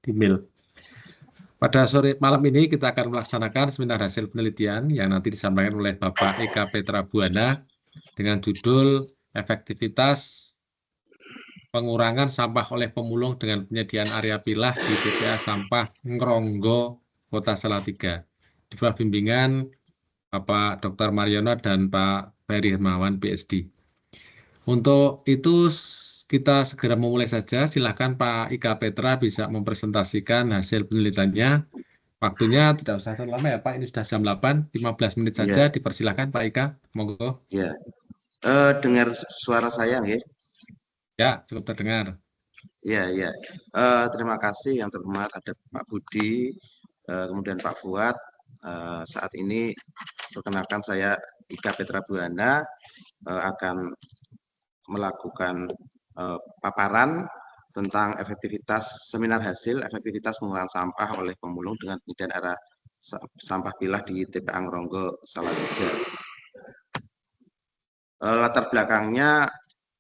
di mail. Pada sore malam ini kita akan melaksanakan seminar hasil penelitian yang nanti disampaikan oleh Bapak Eka Petra Buana dengan judul efektivitas pengurangan sampah oleh pemulung dengan penyediaan area pilah di TPA Sampah Ngronggo, Kota Salatiga. Di bawah bimbingan Bapak Dr. Mariono dan Pak Ferry Hermawan, PhD. Untuk itu kita segera memulai saja. Silakan Pak Ika Petra bisa mempresentasikan hasil penelitiannya. Waktunya tidak usah terlalu lama ya Pak, ini sudah jam 8, 15 menit saja. Ya, Dipersilakan Pak Ika, monggo. ya. Dengar suara saya nggih? Ya, cukup terdengar. Ya, ya. Terima kasih yang terhormat ada Pak Budi, kemudian Pak Fuad. Saat ini perkenalkan saya Ika Petra Buana akan melakukan paparan tentang efektivitas seminar hasil efektivitas pengelolaan sampah oleh pemulung dengan penyediaan area sampah pilah di TPA Ngronggo Salatiga. Latar belakangnya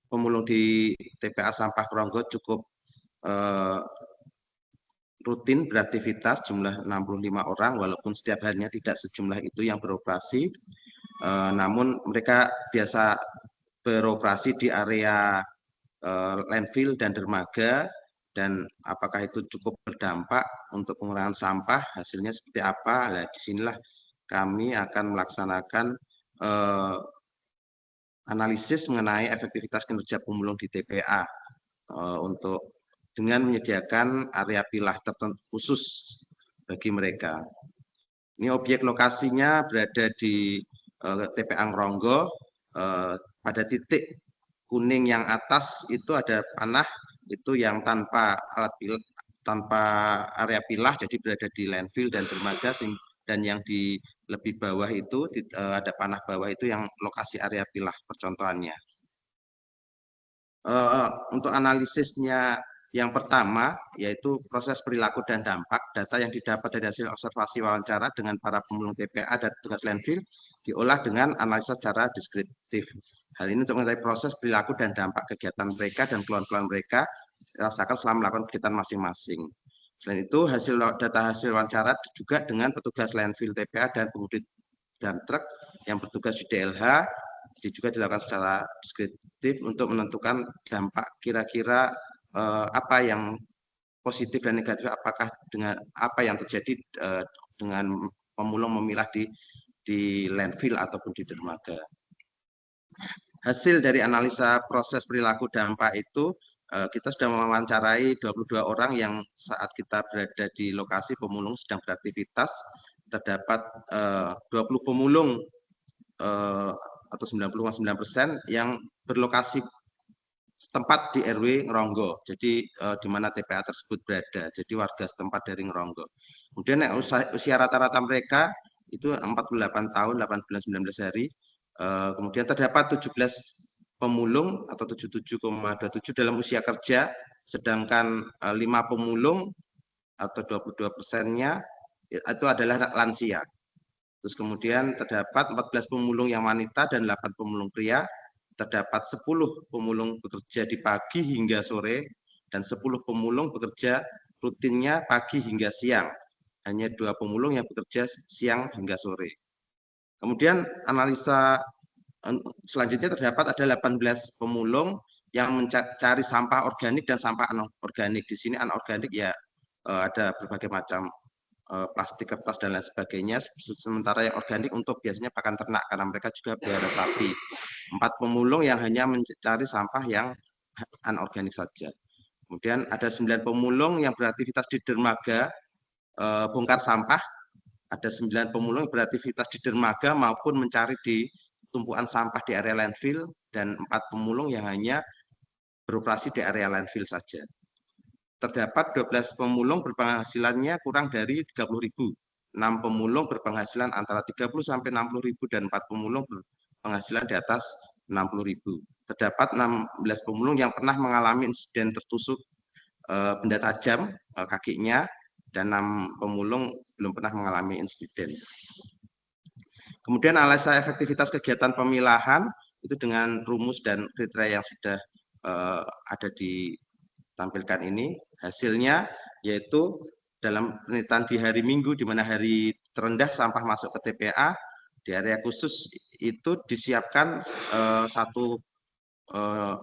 pemulung di TPA Sampah Ngronggo cukup rutin beraktivitas jumlah 65 orang walaupun setiap harinya tidak sejumlah itu yang beroperasi, namun mereka biasa beroperasi di area landfill dan dermaga. Dan apakah itu cukup berdampak untuk pengurangan sampah, hasilnya seperti apa? Nah, disinilah kami akan melaksanakan analisis mengenai efektivitas kinerja pemulung di TPA untuk dengan menyediakan area pilah tertentu khusus bagi mereka. Ini objek lokasinya berada di TPA Ngronggo. Pada titik kuning yang atas itu ada panah, itu yang tanpa alat pilah, tanpa area pilah, jadi berada di landfill dan dermaga. Dan yang di lebih bawah itu ada panah bawah itu yang lokasi area pilah percontohannya. Untuk analisisnya yang pertama yaitu proses perilaku dan dampak. Data yang didapat dari hasil observasi wawancara dengan para pemulung TPA dan petugas landfill diolah dengan analisa secara deskriptif. Hal ini untuk mengetahui proses perilaku dan dampak kegiatan mereka dan keluhan-keluhan mereka dirasakan selama melakukan kegiatan masing-masing. Selain itu, data hasil wawancara juga dengan petugas landfill TPA dan pengemudi dump truck yang bertugas di DLH juga dilakukan secara deskriptif untuk menentukan dampak kira-kira apa yang positif dan negatif, apakah dengan apa yang terjadi dengan pemulung memilah di landfill ataupun di dermaga. Hasil dari analisa proses perilaku dampak itu kita sudah mewawancarai 22 orang yang saat kita berada di lokasi pemulung sedang beraktivitas. Terdapat 20 pemulung atau 90,9% yang berlokasi setempat di RW Ngronggo, jadi di mana TPA tersebut berada, jadi warga setempat dari Ngronggo. Kemudian usia rata-rata mereka itu 48 tahun, 8 bulan, 19 hari. Kemudian terdapat 17 pemulung atau 77,27 dalam usia kerja, sedangkan 5 pemulung atau 22%-nya itu adalah lansia. Terus kemudian terdapat 14 pemulung yang wanita dan 8 pemulung pria. Terdapat 10 pemulung bekerja di pagi hingga sore dan 10 pemulung bekerja rutinnya pagi hingga siang. Hanya 2 pemulung yang bekerja siang hingga sore. Kemudian analisa selanjutnya terdapat ada 18 pemulung yang mencari sampah organik dan sampah anorganik. Di sini anorganik ya ada berbagai macam plastik, kertas dan lain sebagainya. Sementara yang organik untuk biasanya pakan ternak karena mereka juga pelihara sapi. 4 pemulung yang hanya mencari sampah yang anorganik saja. Kemudian ada 9 pemulung yang beraktivitas di dermaga bongkar sampah. Ada 9 pemulung yang beraktivitas di dermaga maupun mencari di tumpukan sampah di area landfill, dan 4 pemulung yang hanya beroperasi di area landfill saja. Terdapat 12 pemulung berpenghasilannya kurang dari 30.000. 6 pemulung berpenghasilan antara 30 sampai 60.000 dan 4 pemulung berpenghasilan di atas 60.000. Terdapat 16 pemulung yang pernah mengalami insiden tertusuk benda tajam kakinya, dan 6 pemulung belum pernah mengalami insiden. Kemudian analisa efektivitas kegiatan pemilahan itu dengan rumus dan kriteria yang sudah ada ditampilkan ini. Hasilnya yaitu dalam penelitian di hari Minggu, di mana hari terendah sampah masuk ke TPA, di area khusus itu disiapkan satu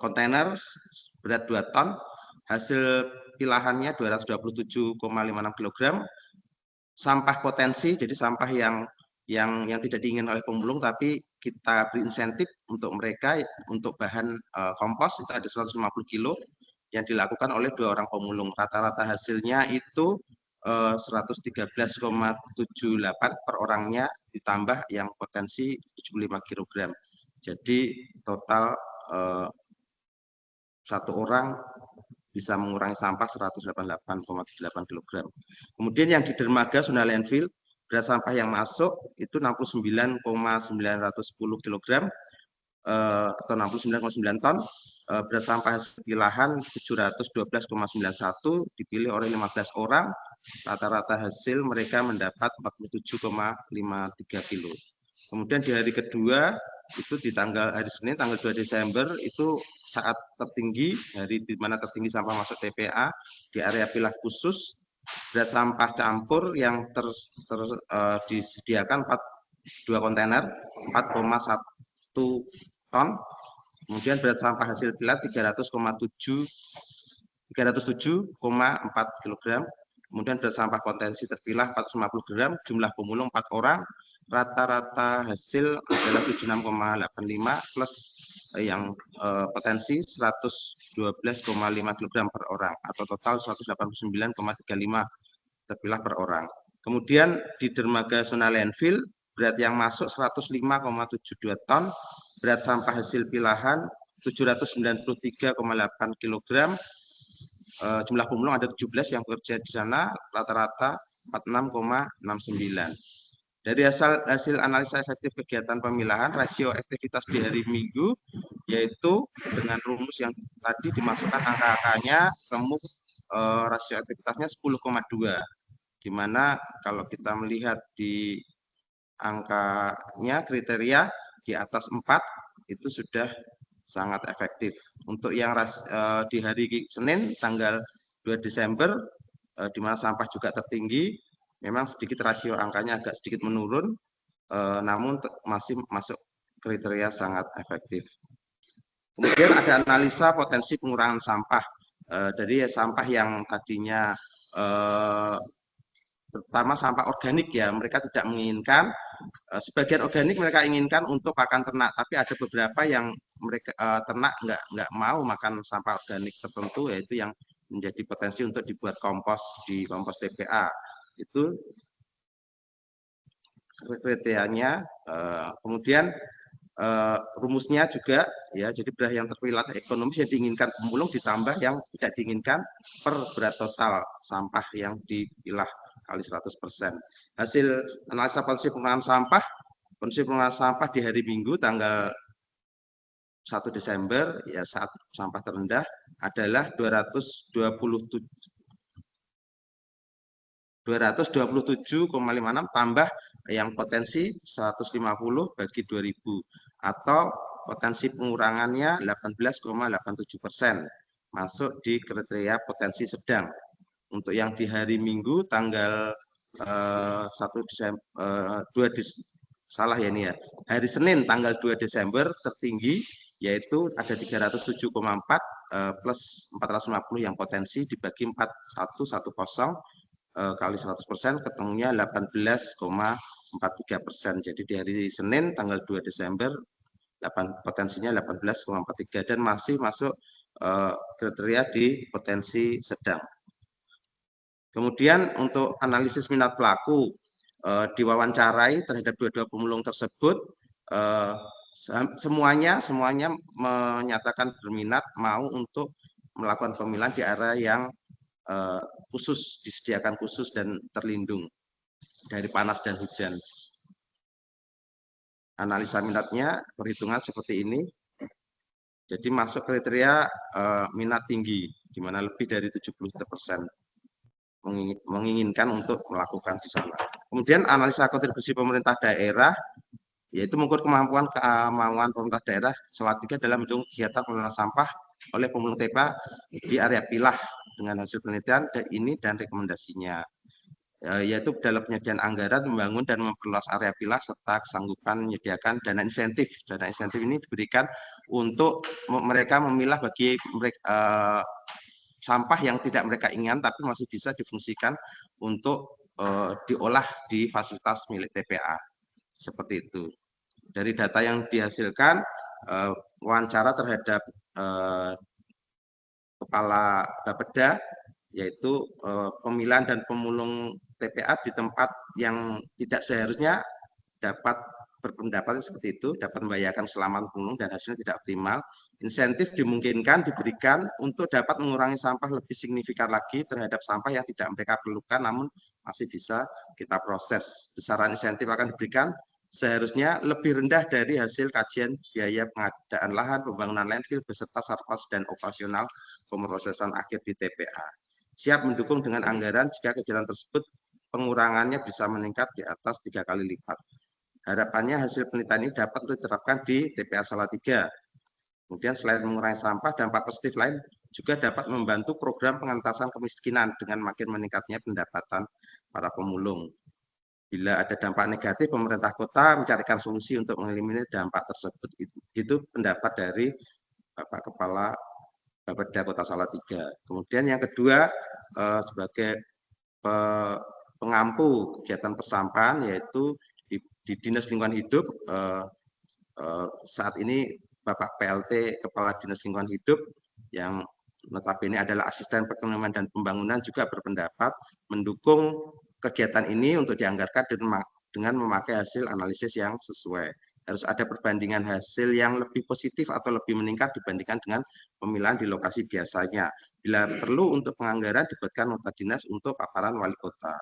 kontainer berat 2 ton, hasil pilahannya 227,56 kg, sampah potensi, jadi sampah yang tidak diinginkan oleh pemulung, tapi kita beri insentif untuk mereka untuk bahan kompos itu ada 150 kilo yang dilakukan oleh 2 orang pemulung. Rata-rata hasilnya itu 113,78 per orangnya, ditambah yang potensi 75 kg. Jadi total satu orang bisa mengurangi sampah 188,8 kg. Kemudian yang di dermaga zona landfill, berat sampah yang masuk itu 69,910 kg atau 69,9 ton. Berat sampah pilahan 712,91 dipilih oleh 15 orang. Rata-rata hasil mereka mendapat 47,53 kilo. Kemudian di hari kedua itu di hari Senin tanggal 2 Desember itu saat tertinggi, hari di mana tertinggi sampah masuk TPA di area pilah khusus, berat sampah campur yang disediakan 2 kontainer 4,1 ton. Kemudian berat sampah hasil pilah 307,4 kg. Kemudian berat sampah potensi terpilah 450 gram, jumlah pemulung 4 orang, rata-rata hasil adalah 76,85 plus yang potensi 112,5 kg per orang atau total 189,35 terpilah per orang. Kemudian di dermaga zona landfill berat yang masuk 105,72 ton, berat sampah hasil pilahan 793,8 kg. Jumlah pemulung ada 17 yang bekerja di sana, rata-rata 46,69. Dari hasil analisa efektif kegiatan pemilahan, rasio aktivitas di hari Minggu, yaitu dengan rumus yang tadi dimasukkan angka-angkanya, remuk rasio aktivitasnya 10,2. Di mana kalau kita melihat di angkanya kriteria di atas 4 itu sudah sangat efektif. Untuk yang di hari Senin tanggal 2 Desember di mana sampah juga tertinggi, memang sedikit rasio angkanya agak sedikit menurun, namun masih masuk kriteria sangat efektif. Kemudian ada analisa potensi pengurangan sampah. Dari sampah yang tadinya terutama sampah organik ya, mereka tidak menginginkan. Sebagian organik mereka inginkan untuk pakan ternak, tapi ada beberapa yang mereka ternak nggak mau makan sampah organik tertentu, yaitu yang menjadi potensi untuk dibuat kompos di kompos TPA. Itu kriterianya. Kemudian rumusnya juga ya, jadi beras yang terpilah ekonomis yang diinginkan pemulung ditambah yang tidak diinginkan per berat total sampah yang dipilah kali 100%. Hasil analisa potensi pengurangan sampah di hari Minggu tanggal 1 Desember ya, saat sampah terendah adalah 227,56 tambah yang potensi 150 bagi 2000 atau potensi pengurangannya 18,87%, masuk di kriteria potensi sedang. Untuk yang di hari Minggu tanggal 1 Desember, hari Senin tanggal 2 Desember tertinggi, yaitu ada 307,4 plus 450 yang potensi dibagi 4110 kali 100%, ketemunya 18,43%. Jadi di hari Senin tanggal 2 Desember potensinya 18,43 dan masih masuk kriteria di potensi sedang. Kemudian untuk analisis minat pelaku, diwawancarai terhadap dua pemulung tersebut, semuanya menyatakan berminat mau untuk melakukan pemilahan di area yang khusus, disediakan khusus dan terlindung dari panas dan hujan. Analisa minatnya perhitungan seperti ini. Jadi masuk kriteria minat tinggi, di mana lebih dari 70% menginginkan untuk melakukan di sana. Kemudian analisa kontribusi pemerintah daerah, yaitu mengukur kemampuan pemerintah daerah Salatiga dalam mendukung kegiatan pengelolaan sampah oleh pemulung TPA di area pilah dengan hasil penelitian ini dan rekomendasinya, yaitu dalam penyediaan anggaran, membangun dan memperluas area pilah, serta kesanggupan menyediakan dana insentif. Dana insentif ini diberikan untuk mereka memilah bagi mereka, sampah yang tidak mereka inginkan tapi masih bisa difungsikan untuk diolah di fasilitas milik TPA. Seperti itu. Dari data yang dihasilkan, wawancara terhadap Kepala Bapeda, yaitu pemilihan dan pemulung TPA di tempat yang tidak seharusnya dapat berpendapat seperti itu, dapat membahayakan keselamatan pemulung dan hasilnya tidak optimal. Insentif dimungkinkan diberikan untuk dapat mengurangi sampah lebih signifikan lagi terhadap sampah yang tidak mereka perlukan, namun masih bisa kita proses. Besaran insentif akan diberikan seharusnya lebih rendah dari hasil kajian biaya pengadaan lahan, pembangunan landfill, beserta sarpas dan operasional pemrosesan akhir di TPA. Siap mendukung dengan anggaran jika kegiatan tersebut pengurangannya bisa meningkat di atas 3 kali lipat. Harapannya hasil penelitian ini dapat diterapkan di TPA Salatiga. Kemudian selain mengurangi sampah, dampak positif lain juga dapat membantu program pengentasan kemiskinan dengan makin meningkatnya pendapatan para pemulung. Bila ada dampak negatif, pemerintah kota mencarikan solusi untuk mengeliminir dampak tersebut. Itu pendapat dari Bapak Kepala Bapeda Kota Salatiga. Kemudian yang kedua, sebagai pengampu kegiatan persampahan, yaitu di Dinas Lingkungan Hidup, saat ini Bapak PLT Kepala Dinas Lingkungan Hidup yang notabene adalah asisten perekonomian dan pembangunan juga berpendapat mendukung kegiatan ini untuk dianggarkan dengan memakai hasil analisis yang sesuai. Harus ada perbandingan hasil yang lebih positif atau lebih meningkat dibandingkan dengan pemilihan di lokasi biasanya. Bila perlu untuk penganggaran dibuatkan nota dinas untuk paparan wali kota.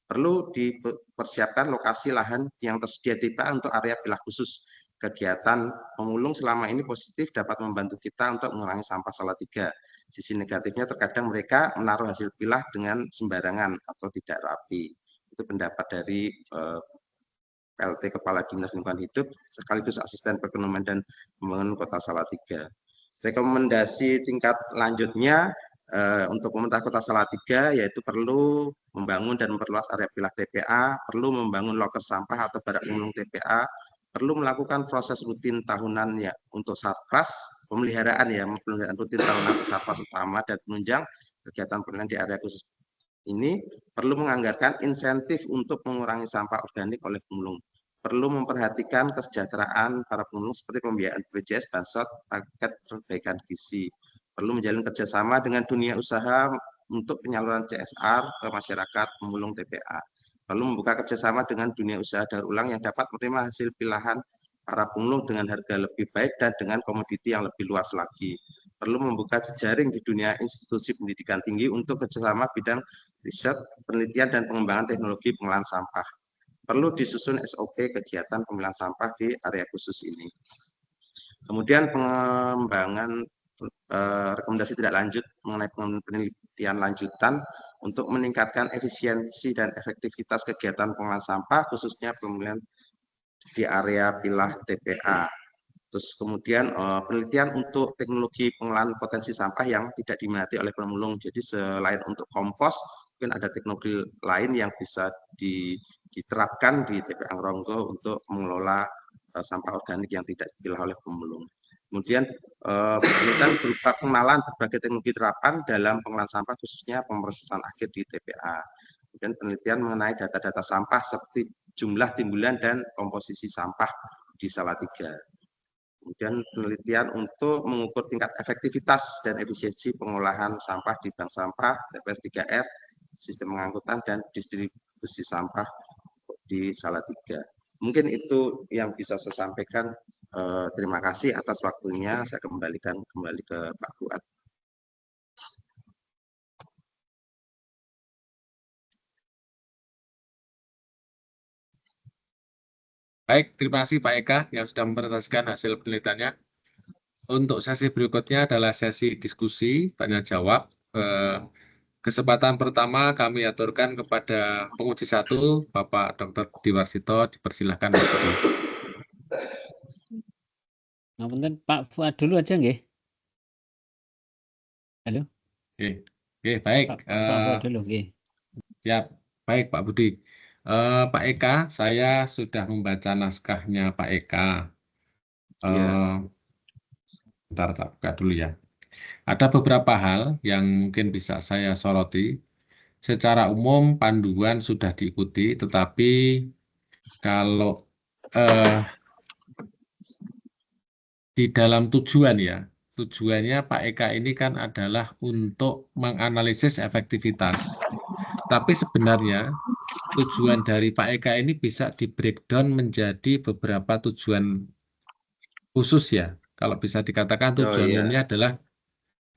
Perlu dipersiapkan lokasi lahan yang tersedia TPA untuk area pilah khusus. Kegiatan pemulung selama ini positif dapat membantu kita untuk mengurangi sampah Salatiga. Sisi negatifnya terkadang mereka menaruh hasil pilah dengan sembarangan atau tidak rapi. Itu pendapat dari PLT Kepala Dinas Lingkungan Hidup sekaligus asisten perekonomian dan pembangunan Kota Salatiga. Rekomendasi tingkat lanjutnya untuk pemerintah Kota Salatiga yaitu perlu membangun dan memperluas area pilah TPA, perlu membangun loker sampah atau barak pemulung TPA, perlu melakukan proses rutin tahunan ya untuk satpas pemeliharaan rutin tahunan satpas utama dan penunjang kegiatan penelitian di area khusus ini. Perlu menganggarkan insentif untuk mengurangi sampah organik oleh pemulung. Perlu memperhatikan kesejahteraan para pemulung seperti pembiayaan BPJS, Bansot, paket perbaikan gizi. Perlu menjalin kerjasama dengan dunia usaha untuk penyaluran CSR ke masyarakat pemulung TPA. Perlu membuka kerjasama dengan dunia usaha daur ulang yang dapat menerima hasil pilahan para pemulung dengan harga lebih baik dan dengan komoditi yang lebih luas lagi. Perlu membuka jejaring di dunia institusi pendidikan tinggi untuk kerjasama bidang riset, penelitian, dan pengembangan teknologi pengolahan sampah. Perlu disusun SOP kegiatan pemilihan sampah di area khusus ini. Kemudian pengembangan rekomendasi tidak lanjut mengenai penelitian lanjutan untuk meningkatkan efisiensi dan efektivitas kegiatan pengolahan sampah, khususnya pemilihan di area pilah TPA. Terus kemudian penelitian untuk teknologi pengolahan potensi sampah yang tidak diminati oleh pemulung. Jadi selain untuk kompos, mungkin ada teknologi lain yang bisa diterapkan di TPA Ngronggo untuk mengelola sampah organik yang tidak dipilah oleh pemulung. Kemudian penelitian berupa pengenalan berbagai teknologi terapan dalam pengolahan sampah, khususnya pemrosesan akhir di TPA. Kemudian penelitian mengenai data-data sampah seperti jumlah timbulan dan komposisi sampah di Salatiga. Kemudian penelitian untuk mengukur tingkat efektivitas dan efisiensi pengolahan sampah di bank sampah, TPS 3R, sistem pengangkutan dan distribusi sampah di Salatiga. Mungkin itu yang bisa saya sampaikan. Terima kasih atas waktunya. Saya kembalikan kembali ke Pak Fuad. Baik, terima kasih Pak Eka yang sudah mempresentasikan hasil penelitiannya. Untuk sesi berikutnya adalah sesi diskusi, tanya jawab. Kesempatan pertama kami aturkan kepada penguji 1, Bapak Dr. Diwarsito, dipersilahkan. Ngapunten Pak Fuad dulu aja nggih. Halo. Oke. Oke, baik. Pak dulu, oke. Ya, baik Pak Budi. Pak Eka, saya sudah membaca naskahnya Pak Eka. Iya, Bentar, tak buka dulu ya. Ada beberapa hal yang mungkin bisa saya soroti. Secara umum panduan sudah diikuti, tetapi kalau eh, di dalam tujuan ya, tujuannya Pak Eka ini kan adalah untuk menganalisis efektivitas. Tapi sebenarnya tujuan dari Pak Eka ini bisa di breakdown menjadi beberapa tujuan khusus ya. Kalau bisa dikatakan oh tujuan iya, umumnya adalah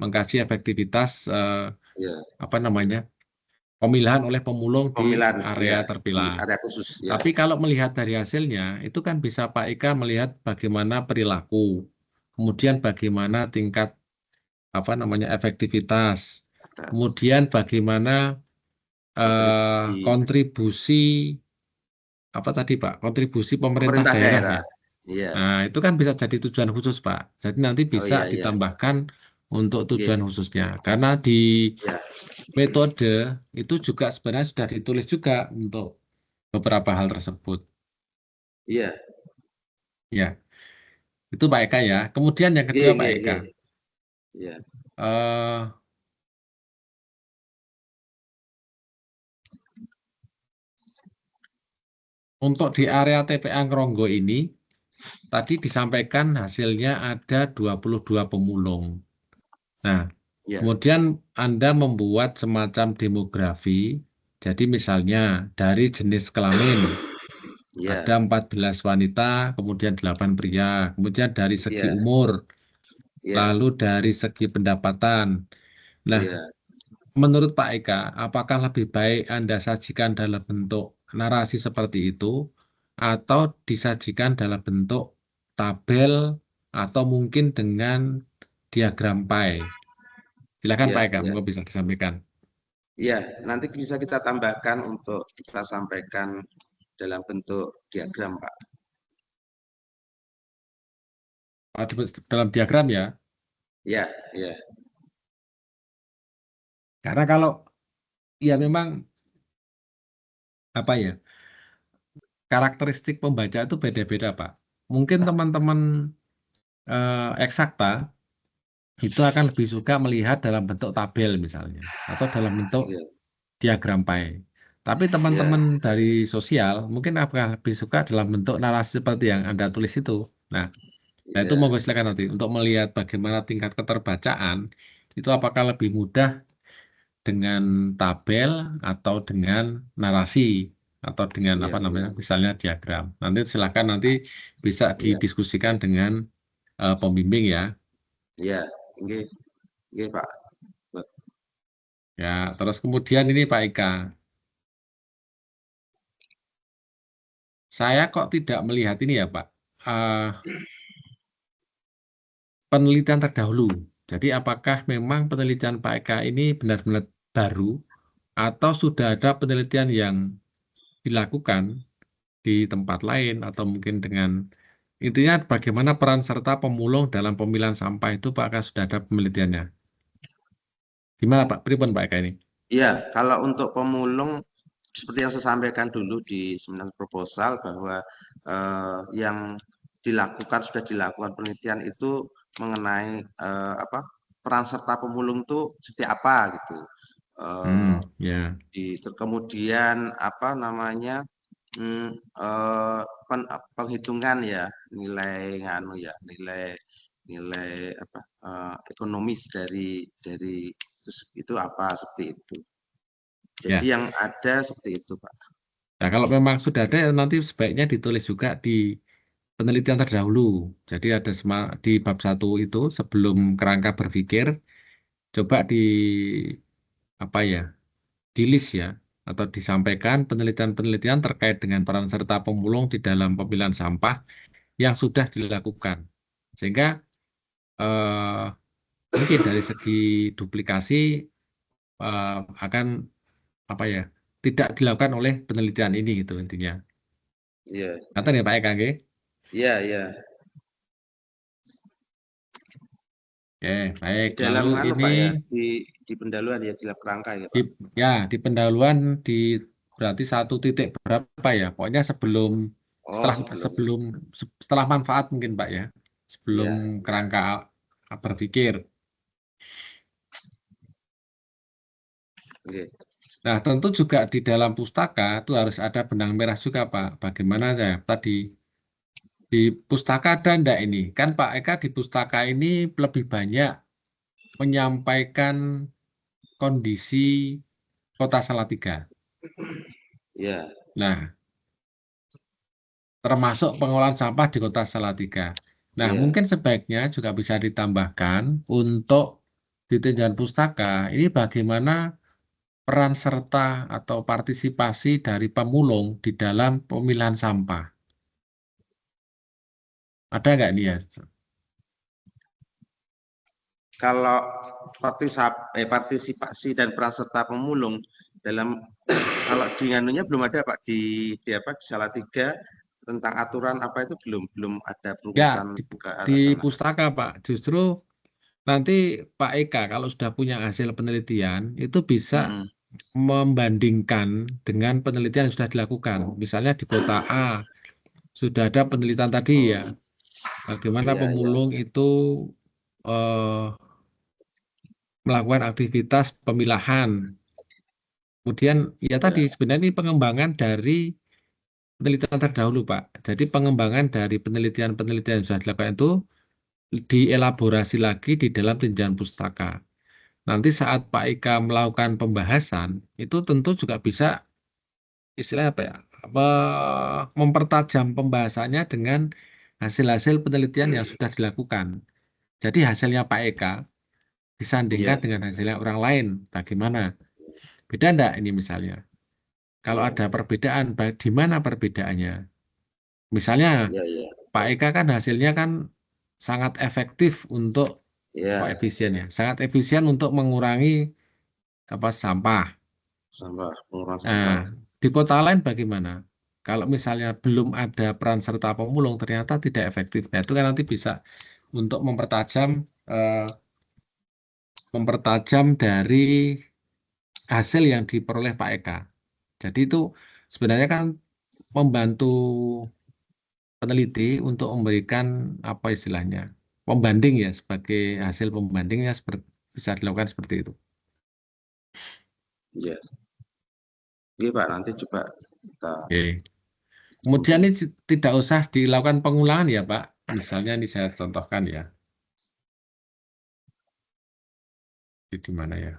mengkaji efektivitas iya. apa namanya pemilihan oleh pemulung di Pemilihan area ya di terpilah. area khusus ya. Tapi kalau melihat dari hasilnya, itu kan bisa Pak Eka melihat bagaimana perilaku, kemudian bagaimana tingkat apa namanya efektivitas, Atas kemudian bagaimana kontribusi kontribusi apa tadi Pak, kontribusi pemerintah pemerintah daerah daerah. ya. Iya. Nah, itu kan bisa jadi tujuan khusus Pak. Jadi nanti Oh bisa iya iya. ditambahkan untuk tujuan Iya. khususnya. Karena di Iya. metode itu juga sebenarnya sudah ditulis juga untuk beberapa hal tersebut. Iya. Ya, itu Pak Eka ya. Kemudian yang Iya, kedua Pak iya, Eka, iya. Iya. eh, untuk di area TPA Ngronggo ini, tadi disampaikan hasilnya ada 22 pemulung. Nah, Iya. kemudian Anda membuat semacam demografi. Jadi misalnya dari jenis kelamin, Iya. ada 14 wanita, kemudian 8 pria. Kemudian dari segi Iya. umur, Iya. lalu dari segi pendapatan. Nah, Iya. menurut Pak Eka, apakah lebih baik Anda sajikan dalam bentuk narasi seperti itu, atau disajikan dalam bentuk tabel, atau mungkin dengan diagram pie? Silakan Iya. Pak Eka, Iya. monggo bisa disampaikan. Iya, nanti bisa kita tambahkan untuk kita sampaikan dalam bentuk diagram, Pak. Dalam diagram ya, Iya, iya. karena kalau ya memang apa ya karakteristik pembaca itu beda-beda Pak. Mungkin teman-teman eksakta itu akan lebih suka melihat dalam bentuk tabel misalnya, atau dalam bentuk Iya. diagram pie. Tapi Iya. teman-teman dari sosial mungkin akan lebih suka dalam bentuk narasi seperti yang Anda tulis itu. Nah, nah itu Iya. monggo silakan nanti untuk melihat bagaimana tingkat keterbacaan itu apakah lebih mudah dengan tabel atau dengan narasi atau dengan Iya. apa Iya. namanya misalnya diagram. Nanti silakan nanti bisa Iya. didiskusikan dengan pembimbing ya. Iya. Nggih. Nggih, Pak. Ya, terus kemudian ini Pak Ika, saya kok tidak melihat ini ya Pak, eh, penelitian terdahulu. Jadi apakah memang penelitian Pak Eka ini benar-benar baru atau sudah ada penelitian yang dilakukan di tempat lain atau mungkin dengan intinya bagaimana peran serta pemulung dalam pemilihan sampah itu Pak Eka sudah ada penelitiannya. Gimana Pak? Pripun Pak Eka ini? Iya, kalau untuk pemulung seperti yang saya sampaikan dulu di seminar proposal bahwa yang dilakukan sudah dilakukan penelitian itu mengenai apa peran serta pemulung itu seperti apa gitu. Ya, Kemudian apa namanya penghitungan ya nganu ya nilai apa ekonomis dari itu apa seperti itu. Jadi ya. yang ada seperti itu, Pak. Nah, kalau memang sudah ada nanti sebaiknya ditulis juga di penelitian terdahulu. Jadi ada di bab 1 itu sebelum kerangka berpikir coba di apa ya, di list ya atau disampaikan penelitian-penelitian terkait dengan peran serta pemulung di dalam pemilihan sampah yang sudah dilakukan. Sehingga eh, mungkin dari segi duplikasi eh, akan apa ya, tidak dilakukan oleh penelitian ini gitu intinya. Iya, Kata ya Pak Eka, nggih? iya, iya. Oke, baik. Di dalam Lalu anu ini Pak ya, di pendahuluan ya, di lab kerangka ya di, Pak. di pendahuluan berarti 1 titik berapa ya? Pokoknya sebelum Oh, setelah sebelum. sebelum setelah manfaat mungkin Pak ya, sebelum Iya, kerangka berpikir. oke. Nah, tentu juga di dalam pustaka itu harus ada benang merah juga Pak. Bagaimana saya tadi di pustaka ada enggak ini? Kan Pak Eka di pustaka ini lebih banyak menyampaikan kondisi Kota Salatiga. Iya, Nah, termasuk pengolahan sampah di Kota Salatiga. Nah, iya. mungkin sebaiknya juga bisa ditambahkan untuk di tinjauan pustaka ini bagaimana peran serta atau partisipasi dari pemulung di dalam pemilahan sampah. Ada nggak nih ya? Kalau partisipasi dan peran serta pemulung dalam kalau di anunya belum ada Pak di apa di Salatiga tentang aturan apa itu belum ada Ya, perumusan ke di arah sana. pustaka Pak. Justru nanti Pak Eka kalau sudah punya hasil penelitian itu bisa Mm-mm. membandingkan dengan penelitian yang sudah dilakukan. Misalnya di kota A sudah ada penelitian tadi ya, Oh, bagaimana iya iya. pemulung itu eh, melakukan aktivitas pemilahan. Kemudian ya tadi Iya, sebenarnya ini pengembangan dari penelitian terdahulu Pak. Jadi pengembangan dari penelitian-penelitian yang sudah dilakukan itu dielaborasi lagi di dalam tinjauan pustaka. Nanti saat Pak Ika melakukan pembahasan, itu tentu juga bisa istilah apa ya, mempertajam pembahasannya dengan hasil-hasil penelitian yang sudah dilakukan. Jadi hasilnya Pak Eka disandingkan iya, dengan hasilnya orang lain, bagaimana? Beda enggak ini misalnya? Kalau iya, ada perbedaan, di mana perbedaannya? Misalnya iya, iya, Pak Eka kan hasilnya kan sangat efektif untuk iya, efisien ya, sangat efisien untuk mengurangi sampah. sampah, pengurangan Nah, sampah. di kota lain bagaimana? Kalau misalnya belum ada peran serta pemulung, ternyata tidak efektif. Nah, itu kan nanti bisa untuk eh, mempertajam dari hasil yang diperoleh Pak Eka. Jadi itu sebenarnya kan membantu peneliti untuk memberikan apa istilahnya, pembanding ya, sebagai hasil pembandingnya seperti bisa dilakukan seperti itu. Iya, iya Pak. Nanti coba kita. Oke. Kemudian ini tidak usah dilakukan pengulangan ya Pak. Misalnya ini saya contohkan ya. Di mana ya?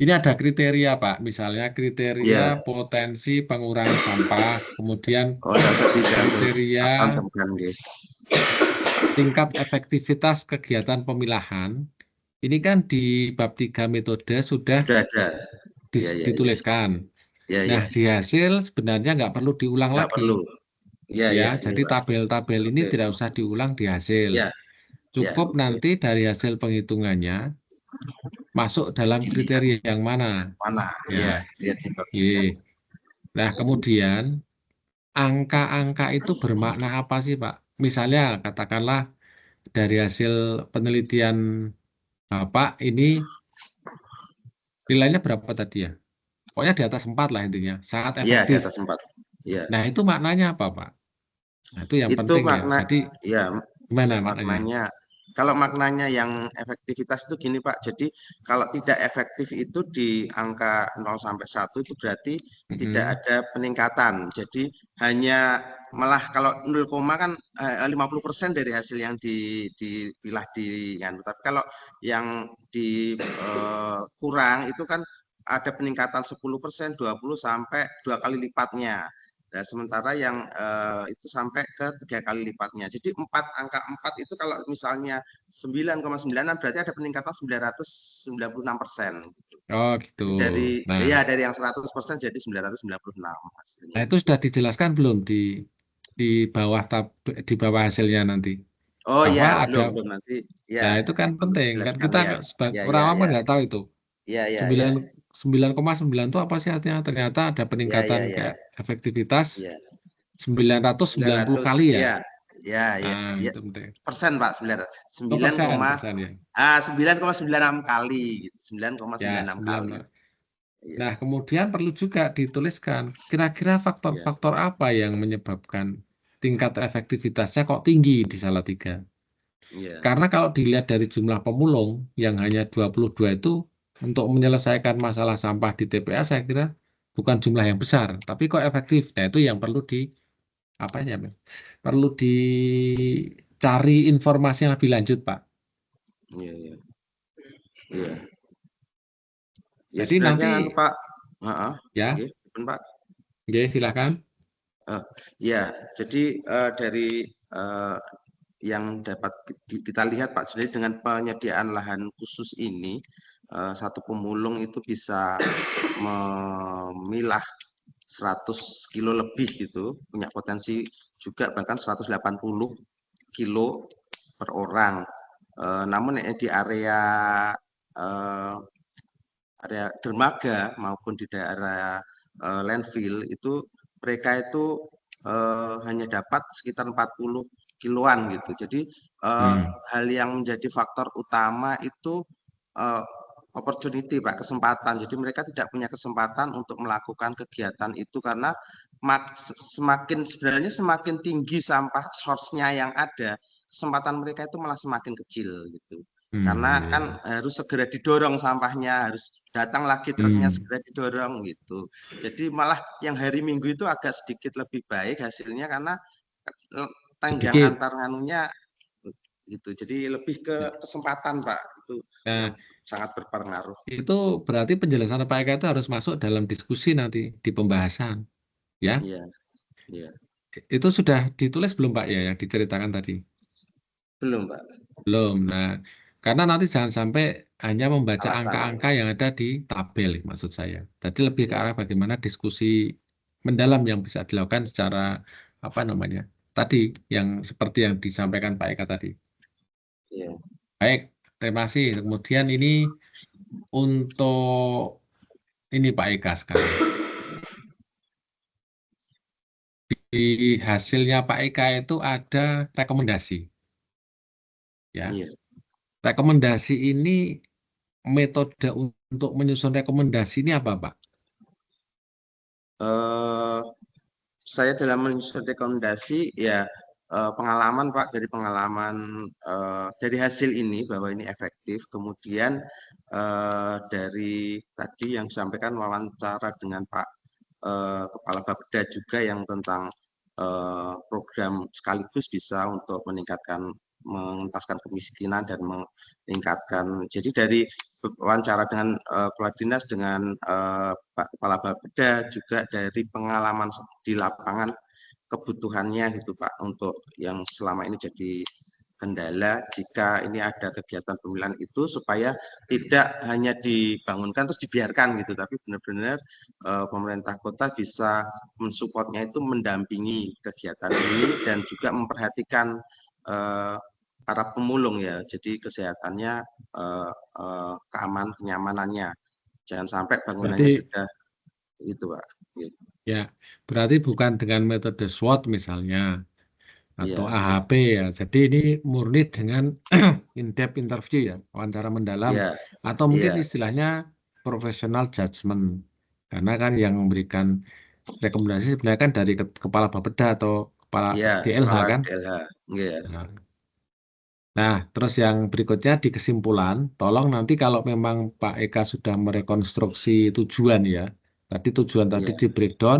Ini ada kriteria Pak. Misalnya kriteria Iya. potensi pengurangan sampah, kemudian Oh, dapat dibantu. kriteria Akan temukan nggih. tingkat efektivitas kegiatan pemilahan. Ini kan di bab 3 metode sudah Sudah ada. Iya, iya, iya. dituliskan. Iya, Nah, iya. di hasil sebenarnya nggak perlu diulang Nggak lagi. perlu. Iya, Ya, iya, iya jadi Pak. tabel-tabel ini Oke. tidak usah diulang di hasil. Iya, iya, Cukup oke. nanti dari hasil penghitungannya masuk dalam Dilihat kriteria yang mana. mana. Ya, Iya, lihat di bab 3. iya. Nah, kemudian angka-angka itu bermakna apa sih, Pak? Misalnya, katakanlah dari hasil penelitian Bapak ini nilainya berapa tadi ya? Pokoknya di atas 4 lah intinya, sangat Iya, di efektif. atas 4. Iya. Nah, itu maknanya apa, Pak? Nah, itu yang Itu penting ya. makna Jadi, ya gimana maknanya? maknanya kalau maknanya yang efektivitas itu gini Pak. Jadi kalau tidak efektif itu di angka 0 sampai 1 itu berarti tidak Mm-mm. ada peningkatan. Jadi hanya malah kalau 0, kan 50% dari hasil yang dipilah di kan. Tapi kalau yang kurang itu kan ada peningkatan 10%, 20 sampai 2 kali lipatnya. Nah, sementara yang itu sampai ke 3 kali lipatnya. Jadi angka 4 itu kalau misalnya 9,9 berarti ada peningkatan 996%. Oh, gitu. Jadi Nah, dari yang 100% jadi 996 hasilnya. nah itu sudah dijelaskan belum di bawah di bawah hasilnya nanti Oh bahwa ya, ada. belum nanti ya Nah, itu kan perlu penting kan dijelaskan kita ya. Ya orang ya awam kan ya. nggak tahu itu Ya ya ya. 9 9,9 itu apa sih artinya, ternyata ada Ya peningkatan ya ya. kayak efektivitas Ya. 990 kali 900 ya. ya. Ya, ya, Nah, ya. itu penting. Persen, Pak, 9, Persen ya. 9,96 kali gitu. 9,96 Ya, kali. 9. Iya, Nah, kemudian perlu juga dituliskan kira-kira iya, faktor-faktor apa yang menyebabkan tingkat efektivitasnya kok tinggi di Salatiga. iya, Karena kalau dilihat dari jumlah pemulung yang hanya 22 itu untuk menyelesaikan masalah sampah di TPA saya kira bukan jumlah yang besar, tapi kok efektif. Nah, itu yang perlu di apa ya, Mas? Perlu dicari informasi yang lebih lanjut, Pak. iya, iya, iya. Ya Jadi sebenarnya nanti anu, Pak. Heeh, ya, nggih, pun, Pak. ya silakan. Eh, ya, jadi dari eh, yang dapat kita lihat Pak, jadi dengan penyediaan lahan khusus ini, satu pemulung itu bisa memilah 100 kilo lebih gitu, punya potensi juga bahkan 180 kilo per orang. Namun di area eh, area dermaga maupun di daerah landfill itu mereka itu hanya dapat sekitar 40 kiloan gitu. Jadi Hmm. hal yang menjadi faktor utama itu eh, opportunity Pak, kesempatan. Jadi mereka tidak punya kesempatan untuk melakukan kegiatan itu karena semakin sebenarnya semakin tinggi sampah source-nya yang ada, kesempatan mereka itu malah semakin kecil gitu. Karena Iya, kan iya. harus segera didorong sampahnya, harus datang lagi truknya Hmm. segera didorong gitu. Jadi malah yang hari Minggu itu agak sedikit lebih baik hasilnya karena tenggang Sedikit. antar nganunya gitu. Jadi lebih ke kesempatan Pak, itu yang Nah, sangat berpengaruh. itu berarti penjelasan Pak Eka itu harus masuk dalam diskusi nanti di pembahasan, ya. Iya, iya. Itu sudah ditulis belum Pak ya yang diceritakan tadi? Belum Pak, Belum. Nah, karena nanti jangan sampai hanya membaca alasannya. angka-angka yang ada di tabel, maksud saya. Jadi lebih ke Iya, arah bagaimana diskusi mendalam yang bisa dilakukan secara apa namanya tadi, yang seperti yang disampaikan Pak Eka tadi. iya, Baik, terima kasih. Kemudian ini untuk ini Pak Eka sekarang. Di hasilnya Pak Eka itu ada rekomendasi, ya. iya. Rekomendasi ini metode untuk menyusun rekomendasi ini apa, Pak? Eh, saya dalam menyusun rekomendasi ya pengalaman Pak, dari pengalaman dari hasil ini bahwa ini efektif. Kemudian dari tadi yang disampaikan wawancara dengan Pak Kepala Bapeda juga yang tentang program sekaligus bisa untuk mengentaskan kemiskinan dan meningkatkan. Jadi dari wawancara dengan kepala dinas dengan Pak Kepala Bapeda juga dari pengalaman di lapangan kebutuhannya gitu Pak, untuk yang selama ini jadi kendala jika ini ada kegiatan pemilihan itu supaya tidak hanya dibangunkan terus dibiarkan gitu, tapi benar-benar pemerintah kota bisa mensupportnya itu mendampingi kegiatan ini dan juga memperhatikan para pemulung ya, jadi kesehatannya, kenyamanannya, jangan sampai bangunannya Berarti sudah itu Pak. ya, berarti bukan dengan metode SWOT misalnya atau Iya, AHP ya. Jadi ini murni dengan in-depth interview ya, wawancara mendalam iya, atau mungkin iya, istilahnya professional judgment. Karena kan yang memberikan rekomendasi sebenarnya kan dari kepala Bapeda atau kepala iya, DLH kepala kan. DLH, iya, Nah, nah, terus yang berikutnya di kesimpulan, tolong nanti kalau memang Pak Eka sudah merekonstruksi tujuan ya, tadi tujuan tadi iya. di breakdown,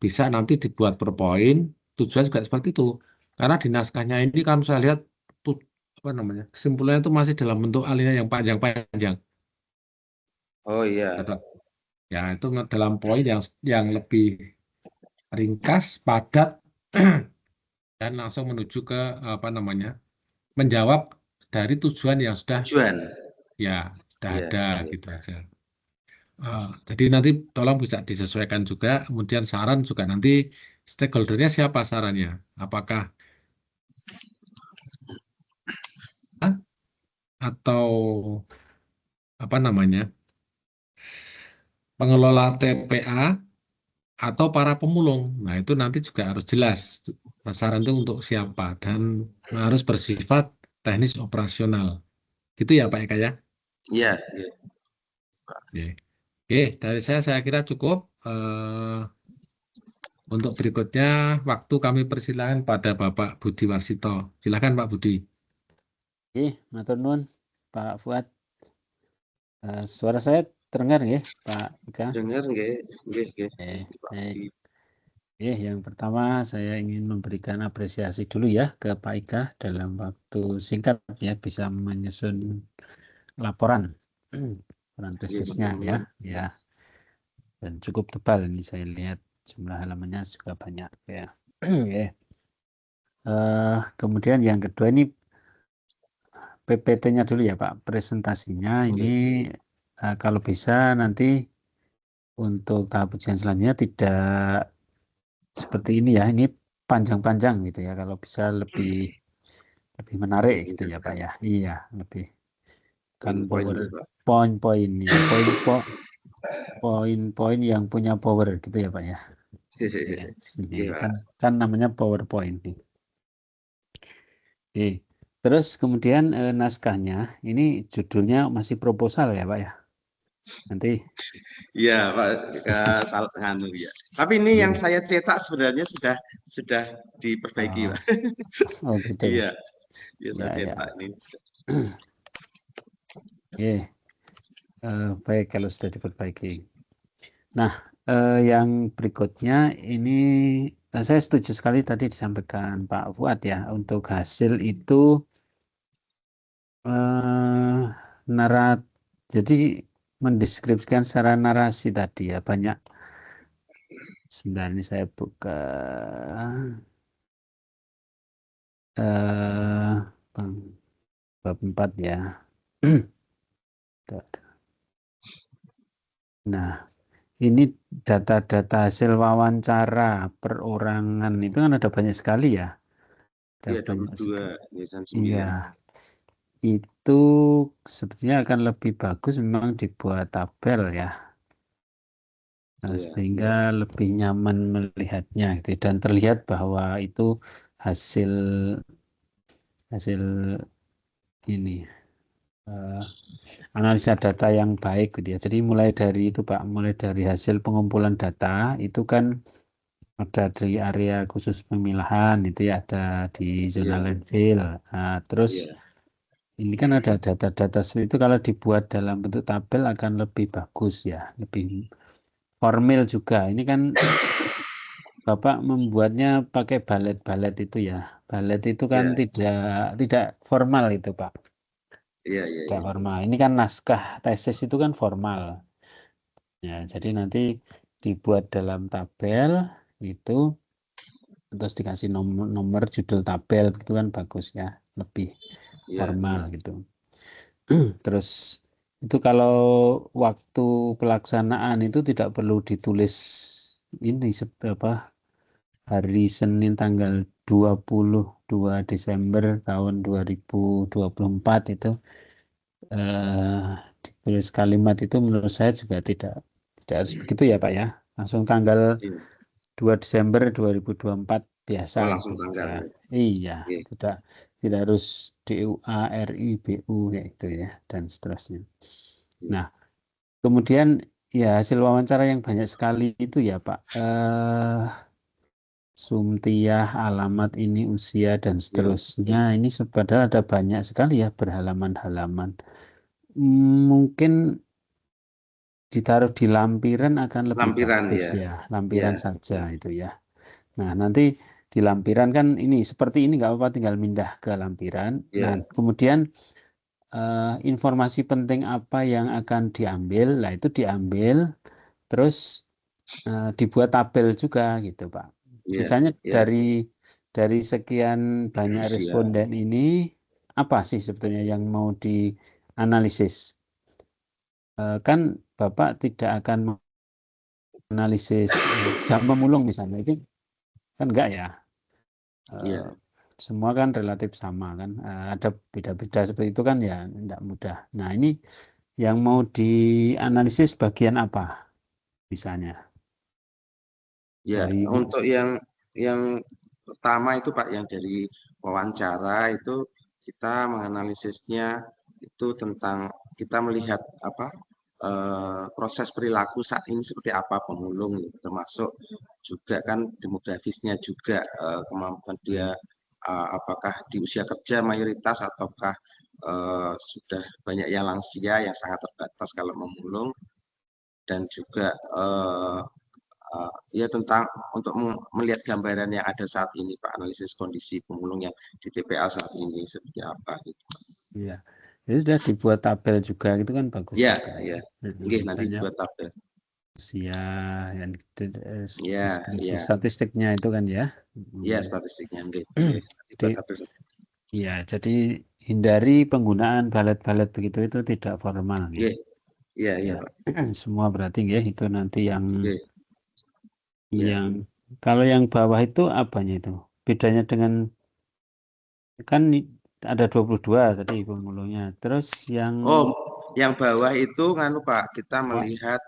bisa nanti dibuat per poin, tujuan juga seperti itu. Karena di naskahnya ini kan saya lihat apa namanya, kesimpulannya itu masih dalam bentuk alinea yang panjang-panjang. Oh iya, Kata- Ya, itu dalam poin yang lebih ringkas, padat, dan langsung menuju ke apa namanya, menjawab dari tujuan yang sudah tujuan. ya sudah Iya, ada iya, gitu aja. Jadi nanti tolong bisa disesuaikan juga. Kemudian saran juga nanti stakeholdernya siapa sarannya? Apakah atau apa namanya pengelola TPA atau para pemulung. Nah, itu nanti juga harus jelas sasaran itu untuk siapa dan harus bersifat teknis operasional. Gitu ya Pak Eka ya. Iya, iya. Oke, Oke, dari saya kira cukup. Untuk berikutnya, waktu kami persilakan pada Bapak Budi Warsito. Silakan Pak Budi. Matur nuwun Pak Fuad. Suara saya terdengar ya Pak Ika? Dengar nggih, nggih, nggih. Pak Baik. Budi. Yang pertama saya ingin memberikan apresiasi dulu ya ke Pak Ika dalam waktu singkat ya bisa menyusun laporan laporan Nggih, tesisnya matur ya. nuwun. Ya, dan cukup tebal ini saya lihat jumlah halamannya juga banyak ya. Ya. Kemudian yang kedua ini PPT-nya dulu ya Pak, presentasinya ini kalau bisa nanti untuk tahap ujian selanjutnya tidak seperti ini ya, ini panjang-panjang gitu ya, kalau bisa lebih menarik gitu ya Pak ya. Iya, lebih kan Poin-poin power nggih, Pak. poin-poin ya, poin-poin yang punya power gitu ya Pak ya. Ya, ini Nggih, Pak. kan namanya PowerPoint nih. Oke. Terus kemudian naskahnya ini judulnya masih proposal ya Pak ya. Nanti Iya, Pak, salah nganu ya. Tapi ini yang iya. saya cetak sebenarnya sudah diperbaiki, Oh, Pak. oh gitu. Iya, ya saya Ya, ya. cetak ini. Oke. Baik kalau sudah diperbaiki. Nah, yang berikutnya ini saya setuju sekali tadi disampaikan Pak Fuad ya, untuk hasil itu narat, jadi mendeskripsikan secara narasi tadi ya banyak. Sebentar ini saya buka bab 4 ya. Nah, ini data-data hasil wawancara perorangan itu kan ada banyak sekali ya. Ada Iya, banyak 22 dan Iya, 9. itu sepertinya akan lebih bagus memang dibuat tabel ya. Nah, Iya. sehingga lebih nyaman melihatnya gitu. Dan terlihat bahwa itu hasil hasil ini analisa data yang baik gitu ya. Jadi mulai dari itu Pak, mulai dari hasil pengumpulan data itu kan ada di area khusus pemilahan itu ya, ada di zona Iya. landfill. Nah, terus Iya. ini kan ada data-data seperti itu kalau dibuat dalam bentuk tabel akan lebih bagus ya, lebih formal juga. Ini kan Bapak membuatnya pakai balet-balet itu ya. Balet itu kan Iya. tidak formal itu Pak. Iya, iya, Tidak iya. formal. Ini kan naskah tesis itu kan formal. Ya, jadi nanti dibuat dalam tabel itu terus dikasih nomor judul tabel itu kan bagus ya, lebih Iya. formal gitu. Terus itu kalau waktu pelaksanaan itu tidak perlu ditulis ini apa hari Senin tanggal 22 Desember tahun 2024 itu ditulis kalimat itu menurut saya juga tidak harus begitu ya Pak ya. Langsung tanggal Iya. 2 Desember 2024 biasa Oh, gitu langsung aja. tanggal ya. Iya, Iya. tidak harus DUA, RIBU kayak gitu ya dan seterusnya. Iya. Nah, kemudian ya hasil wawancara yang banyak sekali itu ya Pak. Sumtiah, alamat ini, usia dan Iya. seterusnya. Ini padahal ada banyak sekali ya berhalaman-halaman. Mungkin ditaruh di lampiran akan lebih Lampiran bagus ya. ya, Iya. lampiran saja Iya. itu ya. Nah, nanti di lampiran kan ini seperti ini nggak apa-apa tinggal pindah ke lampiran. Nah, Iya. kemudian informasi penting apa yang akan diambil, lah itu diambil terus dibuat tabel juga gitu, Pak. Iya. Misalnya Iya. dari sekian banyak Usia. responden ini apa sih sebetulnya yang mau dianalisis? Kan Bapak tidak akan menganalisis jam pemulung misalnya itu kan enggak ya. Iya. Semua kan relatif sama kan. Ada beda-beda seperti itu kan ya tidak mudah. Nah, ini yang mau dianalisis bagian apa misalnya? Ya, dari untuk yang pertama itu Pak, yang dari wawancara itu kita menganalisisnya itu tentang kita melihat apa proses perilaku saat ini seperti apa pemulung, termasuk juga kan demografisnya juga kemampuan dia apakah di usia kerja mayoritas ataukah sudah banyak yang lansia yang sangat terbatas kalau memulung, dan juga ya tentang untuk melihat gambaran yang ada saat ini Pak, analisis kondisi pemulung yang di TPA saat ini seperti apa gitu. ya, jadi sudah dibuat tabel juga gitu kan bagus Ya, juga. ya. Nggih, nanti Misalnya buat tabel. usia yang Ya, deskripsi ya. statistiknya itu kan ya. Ya, statistiknya nggih. Nggih, nanti buat tabel. Ya, jadi hindari penggunaan balet-balet begitu itu tidak formal ya. Nggih. Iya, iya, Pak. Semua berarti ya itu nanti yang Nggih. Ya. kalau yang bawah itu apanya itu? Bedanya dengan kan ada 22 tadi pemulungnya. Terus yang Oh, yang bawah itu nganu Pak, kita melihat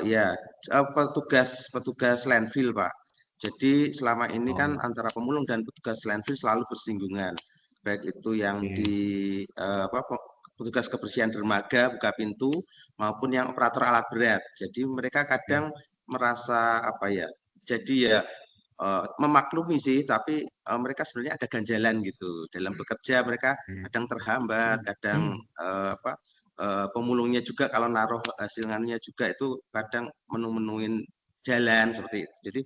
ya petugas landfill Pak. Jadi selama ini kan antara pemulung dan petugas landfill selalu bersinggungan, baik itu yang di petugas kebersihan dermaga buka pintu maupun yang operator alat berat. Jadi mereka kadang merasa apa ya? Jadi ya memaklumi sih, tapi mereka sebenarnya ada ganjalan gitu dalam bekerja. Mereka kadang terhambat, kadang pemulungnya juga kalau naruh hasilnya juga itu kadang menu-menuin jalan seperti itu. Jadi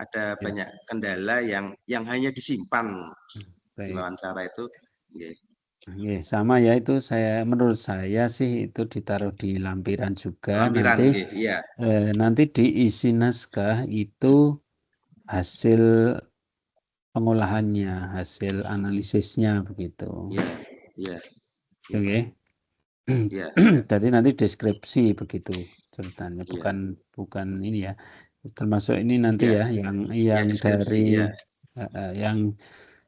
ada banyak kendala yang hanya disimpan di wawancara itu. Sama ya itu menurut saya sih itu ditaruh di lampiran juga. Lampiran, nanti iya. Nanti diisi naskah itu hasil pengolahannya, hasil analisisnya begitu. Iya, iya. Oke. Iya. Jadi nanti deskripsi begitu ceritanya, bukan ini ya. Termasuk ini nanti ya yang dari yang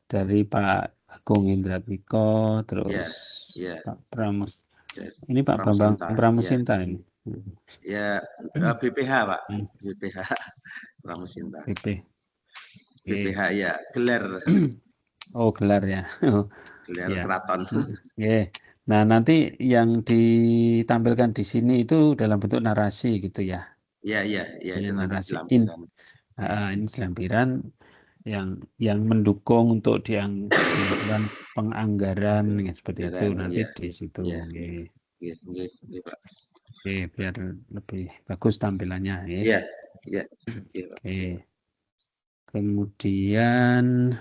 dari Pak Agung Indratmiko, terus Pak Pramus. Ini Pak Bambang Pramusinta ini. Ya, BPH Pak, BPH Pramusinta. BPH ya, gelar. Oh, gelar ya. Gelar keraton. Nah, nanti yang ditampilkan di sini itu dalam bentuk narasi gitu ya. Iya, itu narasi lampiran. Ini lampiran yang mendukung untuk dianggaran penganggaran seperti itu nanti di situ. Pak. Oke, biar lebih bagus tampilannya ya. Iya. Oke. Kemudian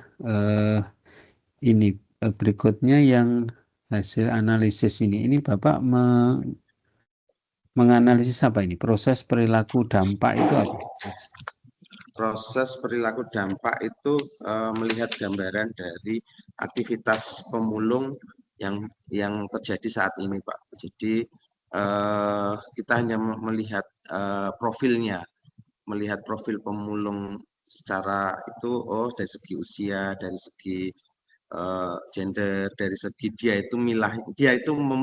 ini berikutnya yang hasil analisis ini Bapak menganalisis apa ini? Proses perilaku dampak itu apa? Proses perilaku dampak itu melihat gambaran dari aktivitas pemulung yang terjadi saat ini Pak. Jadi kita hanya melihat profilnya, melihat profil pemulung secara itu dari segi usia, dari segi gender, dari segi dia itu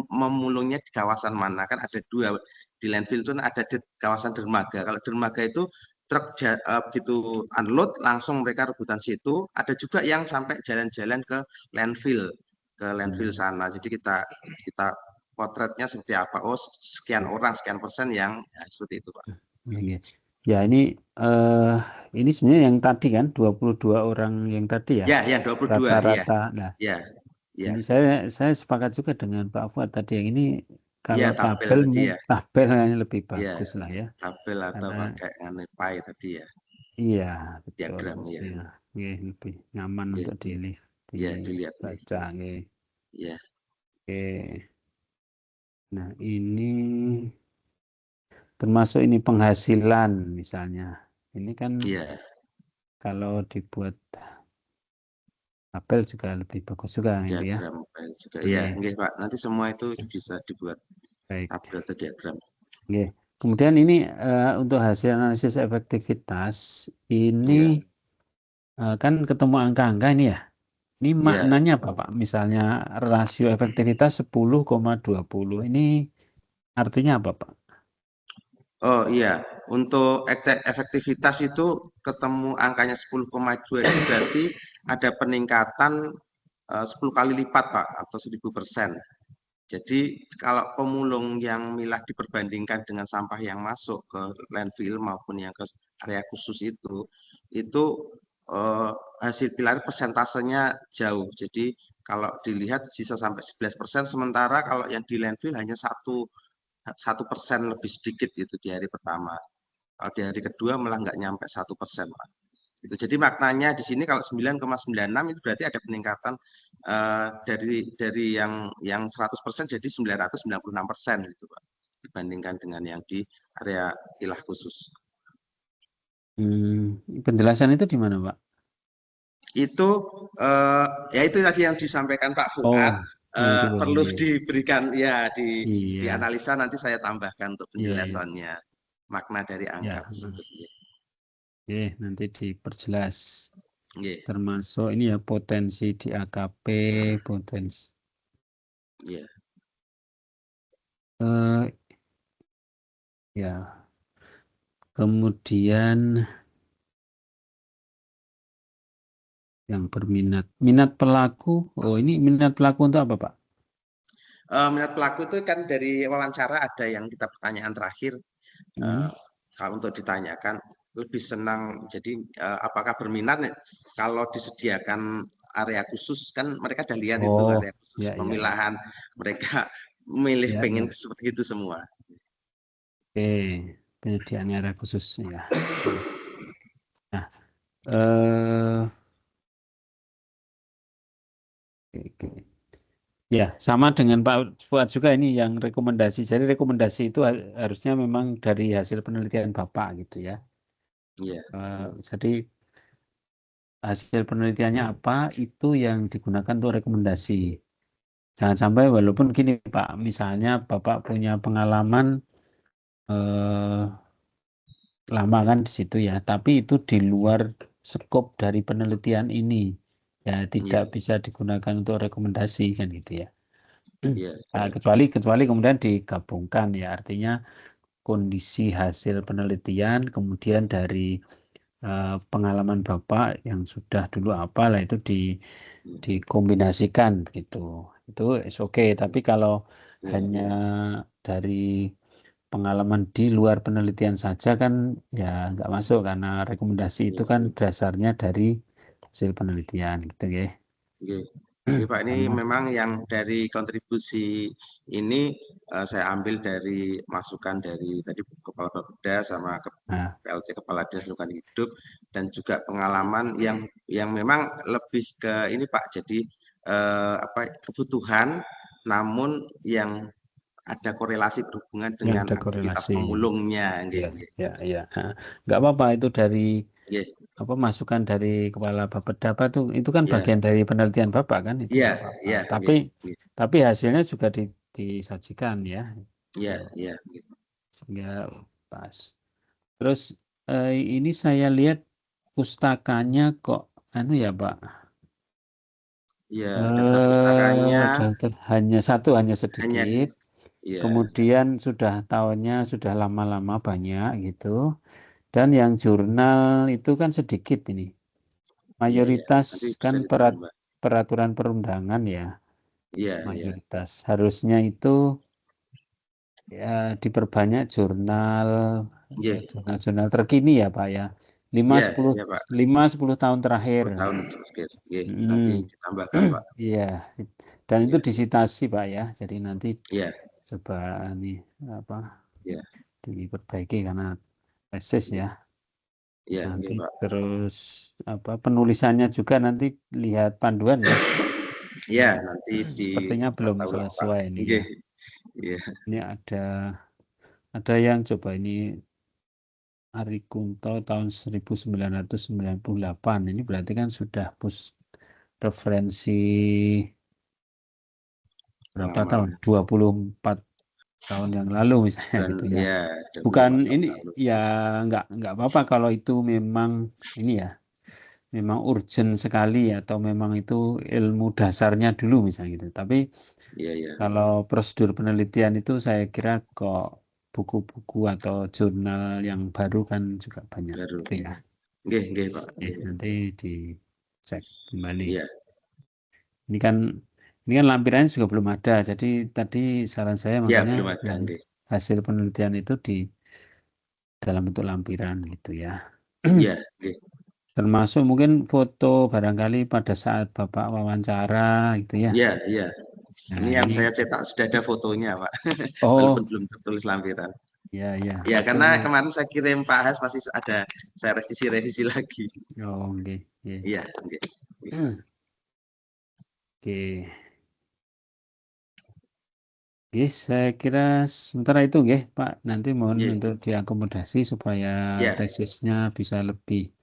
memulungnya di kawasan mana, kan ada dua di landfill itu ada di kawasan dermaga. Kalau dermaga itu truk begitu unload langsung mereka rebutan situ. Ada juga yang sampai jalan-jalan ke landfill sana. Jadi kita potretnya seperti apa? Oh, sekian orang, sekian persen yang seperti itu Pak. Ya, ini sebenarnya yang tadi kan 22 orang yang tadi ya. Ya, yang 22 rata-rata. ya. Nah, ya. Ini saya sepakat juga dengan Pak Fuad tadi yang ini kalau tabel lebih bagus lah ya. Tabel atau pakai pai tadi ya. Iya, betul. Diagram ya. Lebih nyaman untuk dilihat baca. Iya. Oke. Nah, ini termasuk ini penghasilan misalnya. Ini kan kalau dibuat tabel juga lebih bagus juga gitu ya. Diagram juga. Iya, nggih Pak. Nanti semua itu bisa dibuat tabel atau diagram. Kemudian ini untuk hasil analisis efektivitas ini kan ketemu angka-angka ini ya. Ini maknanya apa Pak? Misalnya rasio efektivitas 10,20. Ini artinya apa Pak? Oh iya, untuk efektivitas itu ketemu angkanya 10,2 itu berarti ada peningkatan 10 kali lipat Pak, atau 1000%. Jadi kalau pemulung yang milah diperbandingkan dengan sampah yang masuk ke landfill maupun yang ke area khusus itu eh, hasil pilar persentasenya jauh. Jadi kalau dilihat bisa sampai 11%, sementara kalau yang di landfill hanya 1% lebih sedikit itu di hari pertama. Kalau di hari kedua malah nggak nyampe 1%. Itu jadi maknanya di sini kalau 9,96 itu berarti ada peningkatan dari yang 100% jadi 996% gitu Pak, dibandingkan dengan yang di area pilah khusus. Penjelasan itu di mana, Pak? Itu ya itu tadi yang disampaikan Pak Fuad, yang itu perlu iya. diberikan ya Iya, dianalisa, nanti saya tambahkan untuk iya. penjelasannya makna dari angka Ya, tersebut. oke, nanti diperjelas. Nggih, Termasuk ini ya potensi di AKP, potensi. iya. eh ya, kemudian yang berminat, minat pelaku. Oh, ini minat pelaku untuk apa, Pak? Minat pelaku itu kan dari wawancara ada yang kita pertanyaan terakhir, kalau untuk ditanyakan lebih senang, jadi apakah berminat kalau disediakan area khusus, kan mereka udah lihat itu Oh, area khusus ya, ya, ya. pemilahan, mereka milih Ya, pengen ya. seperti itu semua. Oke, penyediaan area khusus ya. Nah, eh oke. Ya, sama dengan Pak Fuad juga ini yang rekomendasi. Jadi rekomendasi itu harusnya memang dari hasil penelitian Bapak gitu ya. Iya, Jadi hasil penelitiannya apa itu yang digunakan untuk rekomendasi. Jangan sampai walaupun gini Pak, misalnya Bapak punya pengalaman eh, lama kan di situ ya, tapi itu di luar skop dari penelitian ini. Ya, tidak iya, bisa digunakan untuk rekomendasi kan gitu ya. iya, Nah, kecuali kemudian digabungkan ya, artinya kondisi hasil penelitian kemudian dari pengalaman Bapak yang sudah dulu apa lah itu dikombinasikan gitu. Itu is okay, tapi kalau iya, hanya iya, dari pengalaman di luar penelitian saja kan ya nggak masuk karena rekomendasi itu iya. kan dasarnya dari hasil penelitian gitu ya. Oke. Oke, Pak, ini Sama. memang yang dari kontribusi ini saya ambil dari masukan dari tadi Kepala Bapeda sama Nah, PLT Kepala Dinas Lingkungan Hidup, dan juga pengalaman yang memang lebih ke ini Pak. Jadi apa kebutuhan, namun yang ada korelasi berhubungan yang dengan ada aktivitas korelasi. pemulungnya. Nggih, Ya, nggih. ya, ya. Nah, nggak apa-apa itu dari Nggih, apa masukan dari kepala Bapeda apa tuh itu kan iya, bagian dari penelitian Bapak kan itu iya, nggak apa-apa. iya, Tapi nggih, nggih. hasilnya juga disajikan ya. Iya, Tuh, iya, nggih. sehingga pas. Terus ini saya lihat pustakanya kok anu ya Pak. Iya, daftar pustakanya Hanya satu hanya hanya sedikit. iya, Kemudian sudah tahunnya sudah lama-lama banyak gitu. Dan yang jurnal itu kan sedikit ini. iya, iya. Mayoritas Nanti bisa kan ditambah. peraturan perundangan ya, Iya, iya, mayoritas. Harusnya itu ya diperbanyak jurnal, iya, jurnal-jurnal terkini ya Pak ya. 5 iya, 10 iya, Pak. 5 10 tahun terakhir. 10 tahun terus, guys. Oke, nanti Mm. ditambahkan, Pak. Iya, dan itu Iya, disitasi Pak ya. Jadi nanti iya, coba nih apa iya, diperbaiki karena tesis iya, ya. iya, oke, Nanti Pak. terus apa penulisannya juga nanti lihat panduan ya. Iya, nanti Sepertinya belum ditata ulang, Pak. selesai ini Oke, ya. iya, Ini ada yang coba ini Ari Kunto tahun 1998. Ini berarti kan sudah referensi berapa lama tahun? lah. 24 tahun yang lalu misalnya Dan gitu ya. ya, Bukan 24 tahun ini lalu. ya nggak apa-apa kalau itu memang ini ya, memang urgent sekali atau memang itu ilmu dasarnya dulu misalnya gitu. Tapi Iya, iya, kalau prosedur penelitian itu saya kira kok buku-buku atau jurnal yang baru kan juga banyak Baru. gitu ya. Nggih, Pak. Nanti dicek kembali. Iya. Ini kan lampirannya juga belum ada. Jadi tadi saran saya Iya, makanya belum ada, yang nggih. hasil penelitian itu di dalam bentuk lampiran gitu ya. Iya, nggih. Termasuk mungkin foto barangkali pada saat Bapak wawancara gitu ya. Iya, iya. Nah, Ini yang saya cetak sudah ada fotonya, Pak. Oh, Walaupun belum tertulis lampiran. ya. Ya, karena kemarin saya kirim Pak Has masih ada saya revisi lagi. Oh, oke. Iya, nggih. Oke. Oke, saya kira sementara itu nggih, Pak. Nanti mohon Nggih. untuk diakomodasi supaya Iya. tesisnya bisa lebih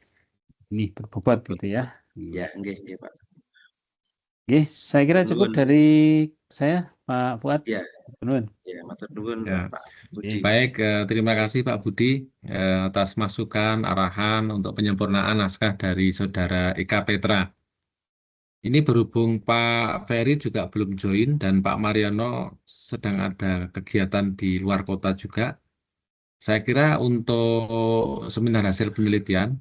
ini berbobot gitu ya. Ya, nggih, Pak. Oke, saya kira cukup Nuwun. dari saya, Pak Fuad. Iya. Nuwun. Ya, matur nuwun, Ya. Pak Budi. Baik, terima kasih Pak Budi atas masukan, arahan untuk penyempurnaan naskah dari Saudara Eka Petra. Ini berhubung Pak Ferry juga belum join dan Pak Mariano sedang ada kegiatan di luar kota juga. Saya kira untuk seminar hasil penelitian,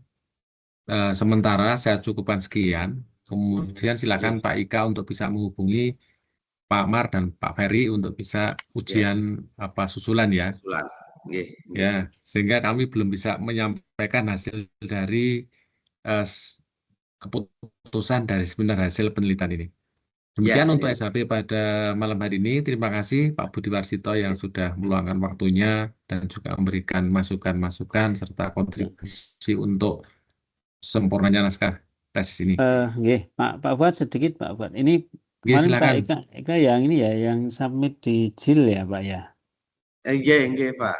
sementara saya cukupkan sekian. Kemudian silakan Pak Ika untuk bisa menghubungi Pak Mar dan Pak Ferry untuk bisa ujian susulan ya. Susulan. Nggih, nggih. Ya, sehingga kami belum bisa menyampaikan hasil dari keputusan dari seminar hasil penelitian ini. Demikian Ya, untuk ya. SHP pada malam hari ini. Terima kasih Pak Budi Warsito yang sudah meluangkan waktunya dan juga memberikan masukan-masukan serta kontribusi untuk sempurnanya naskah tesis ini. Nggih, Pak Fuad sedikit Pak Fuad. Ini Nggih, kemarin Pak silakan. Eka yang ini ya, yang submit di JIL ya Pak ya. Nggih, Pak.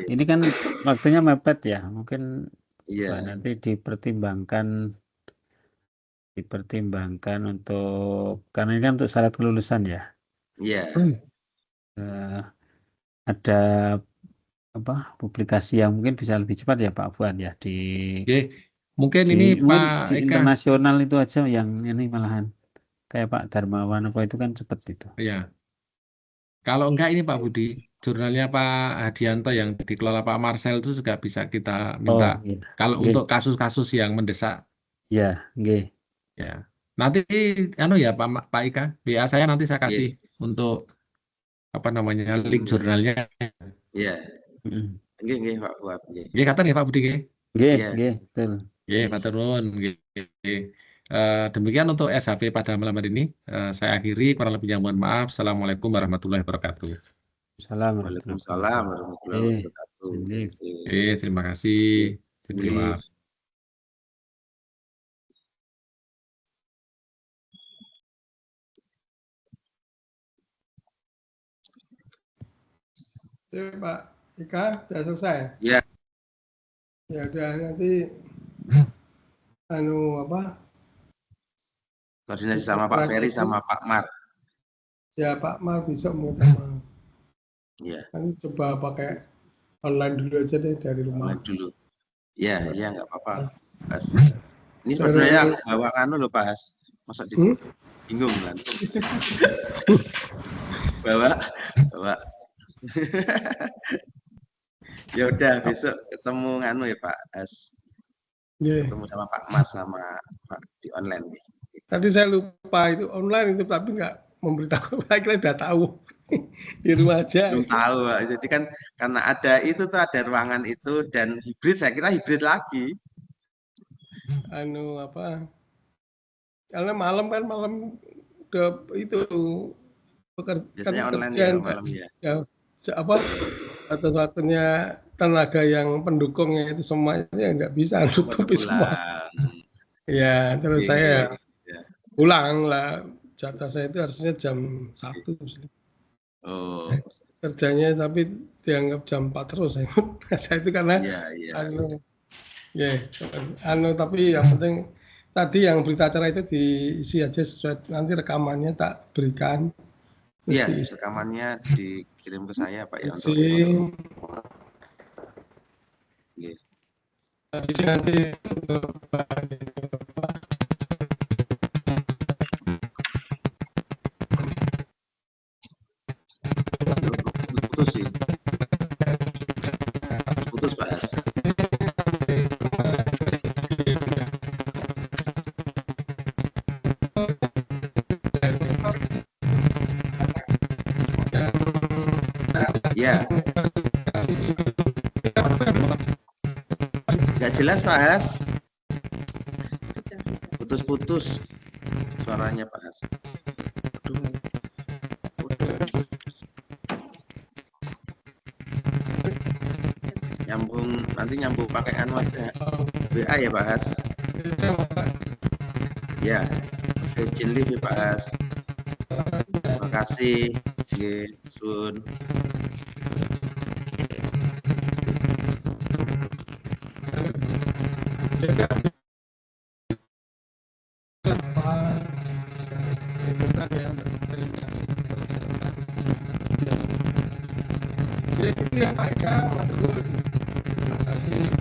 Ini kan waktunya mepet ya, mungkin Iya. nanti dipertimbangkan untuk karena ini kan untuk syarat kelulusan ya. Iya. Ada publikasi yang mungkin bisa lebih cepat ya Pak Fuad ya di Mungkin di, ini mungkin Pak di Eka. internasional itu aja yang ini malahan kayak Pak Darmawan apa itu kan cepat itu. Ya. Kalau enggak ini Pak Budi, jurnalnya Pak Hadianto yang dikelola Pak Marcel itu juga bisa kita minta. Oh, iya. Kalau Nggih. untuk kasus-kasus yang mendesak, Ya, nggih. ya. Nanti ya Pak Ika, WA saya nanti saya kasih untuk link jurnalnya. Iya. Nggih, Pak Fuad. Nggih, katen ya Pak Budi nggih. Nggih, betul. Nggih, matur nuwun. Demikian untuk SHP pada malam hari ini. Saya akhiri, kurang lebihnya mohon maaf. Assalamualaikum warahmatullahi wabarakatuh. Waalaikumsalam warahmatullahi wabarakatuh. Terima kasih. Terima kasih. Pak Ika, sudah selesai? Ya. Ya udah nanti koordinasi sama Pak Ferry sama Pak Mar. Ya Pak Mar besok mau sama. Ya. Nanti coba pakai online dulu aja deh dari rumah. Online dulu. Ya, nggak apa-apa. Ini sebenarnya bawa loh Pak Has. Masa bingung kan? bawa. Ya udah besok ketemu ya Pak Has. Ketemu sama Pak Mas sama Pak di online nih. Tadi saya lupa itu online itu tapi nggak memberitahu. Saya kira udah tahu di rumah aja. Belum tahu Pak. Jadi kan karena ada itu tuh ada ruangan itu dan hibrid, saya kira hibrid lagi. Karena malam udah itu biasanya online ya malam ya. Atas waktunya tenaga yang pendukungnya itu semuanya nggak bisa nutupi semua. Ya, terus saya pulang lah. Jatah saya itu harusnya jam 1. Oh. Kerjanya tapi dianggap jam 4 terus. Saya itu karena tapi yang penting tadi yang berita acara itu diisi aja sesuai, nanti rekamannya tak berikan. Iya, rekamannya dikirim ke saya Pak ya untuk nanti putus sih. Ya. Nggak jelas Pak Has. Putus-putus suaranya Pak Has. Nanti nyambung pakai anu ada WA ya Pak Has. Ya, izin live ya Pak Has. Terima kasih. Oke, Sun. Terima kasih.